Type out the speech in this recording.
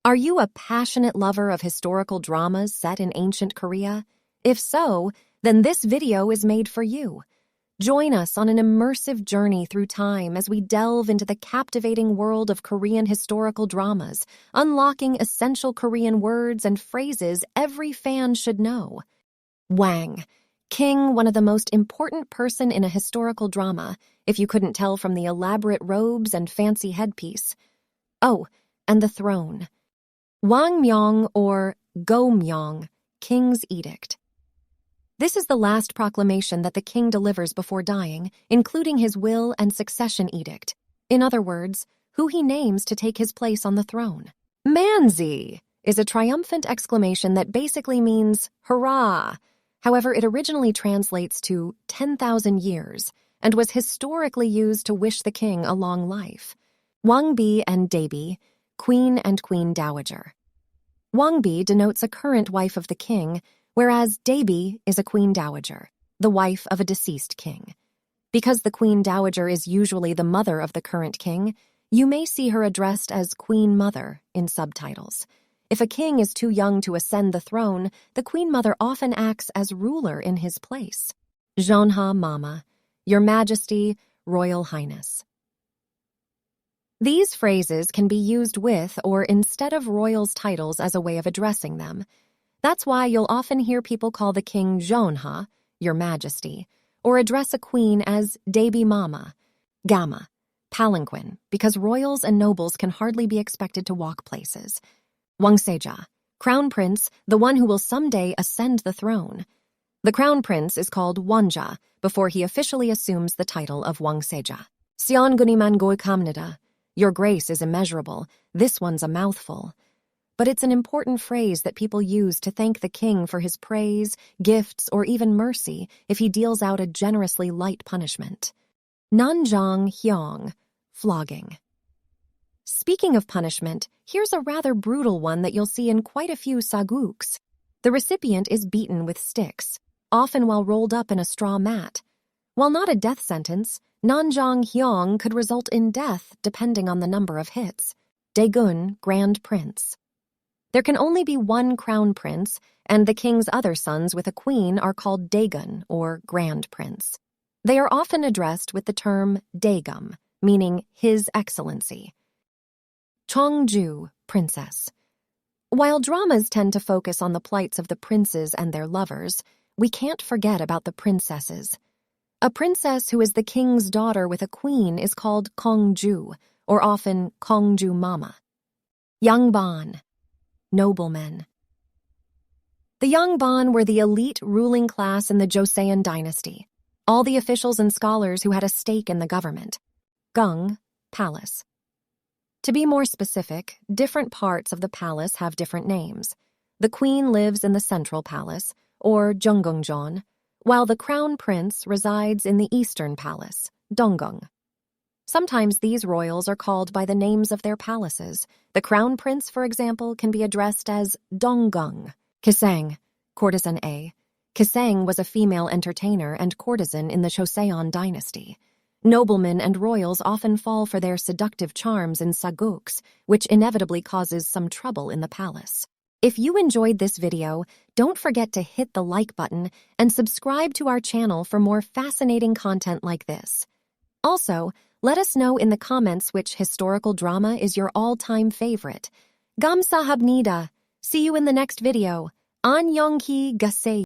Are you a passionate lover of historical dramas set in ancient Korea? If so, then this video is made for you. Join us on an immersive journey through time as we delve into the captivating world of Korean historical dramas, unlocking essential Korean words and phrases every fan should know. Wang, king, one of the most important person in a historical drama, if you couldn't tell from the elaborate robes and fancy headpiece. Oh, and the throne. Wangmyong or Gomyong, King's Edict. This is the last proclamation that the king delivers before dying, including his will and succession edict. In other words, who he names to take his place on the throne. Manzi is a triumphant exclamation that basically means hurrah. However, it originally translates to 10,000 years and was historically used to wish the king a long life. Wangbi and Daebi, Queen and Queen Dowager. Wangbi denotes a current wife of the king, whereas Daebi is a queen dowager, the wife of a deceased king. Because the queen dowager is usually the mother of the current king, you may see her addressed as Queen Mother in subtitles. If a king is too young to ascend the throne, the queen mother often acts as ruler in his place. Jeonha Mama, Your Majesty, Royal Highness. These phrases can be used with or instead of royals' titles as a way of addressing them. That's why you'll often hear people call the king Jeonha, Your Majesty, or address a queen as Daebi Mama, Gama, palanquin, because royals and nobles can hardly be expected to walk places. Wangseja, crown prince, the one who will someday ascend the throne. The crown prince is called Wanja before he officially assumes the title of Wangseja. Seonguniman goikamnida, Your grace is immeasurable, this one's a mouthful. But it's an important phrase that people use to thank the king for his praise, gifts, or even mercy if he deals out a generously light punishment. Nanjang Hyong, flogging. Speaking of punishment, here's a rather brutal one that you'll see in quite a few sageuks. The recipient is beaten with sticks, often while rolled up in a straw mat. While not a death sentence, Nanjang Hyong could result in death depending on the number of hits. Daegun, Grand Prince. There can only be one crown prince, and the king's other sons with a queen are called Daegun, or Grand Prince. They are often addressed with the term Daegum, meaning His Excellency. Cheongju, Princess. While dramas tend to focus on the plights of the princes and their lovers, we can't forget about the princesses. A princess who is the king's daughter with a queen is called Kongju, or often Kongju Mama. Yangban, noblemen. The Yangban were the elite ruling class in the Joseon dynasty, all the officials and scholars who had a stake in the government. Gung, palace. To be more specific, different parts of the palace have different names. The queen lives in the central palace, or Jungungjeon, while the crown prince resides in the eastern palace, Donggung. Sometimes these royals are called by the names of their palaces. The crown prince, for example, can be addressed as Donggung. Kisang, courtesan A. Kisang was a female entertainer and courtesan in the Joseon dynasty. Noblemen and royals often fall for their seductive charms in sageuks, which inevitably causes some trouble in the palace. If you enjoyed this video, don't forget to hit the like button and subscribe to our channel for more fascinating content like this. Also, let us know in the comments which historical drama is your all-time favorite. Gamsahabnida. See you in the next video. Annyeonghi gaseo.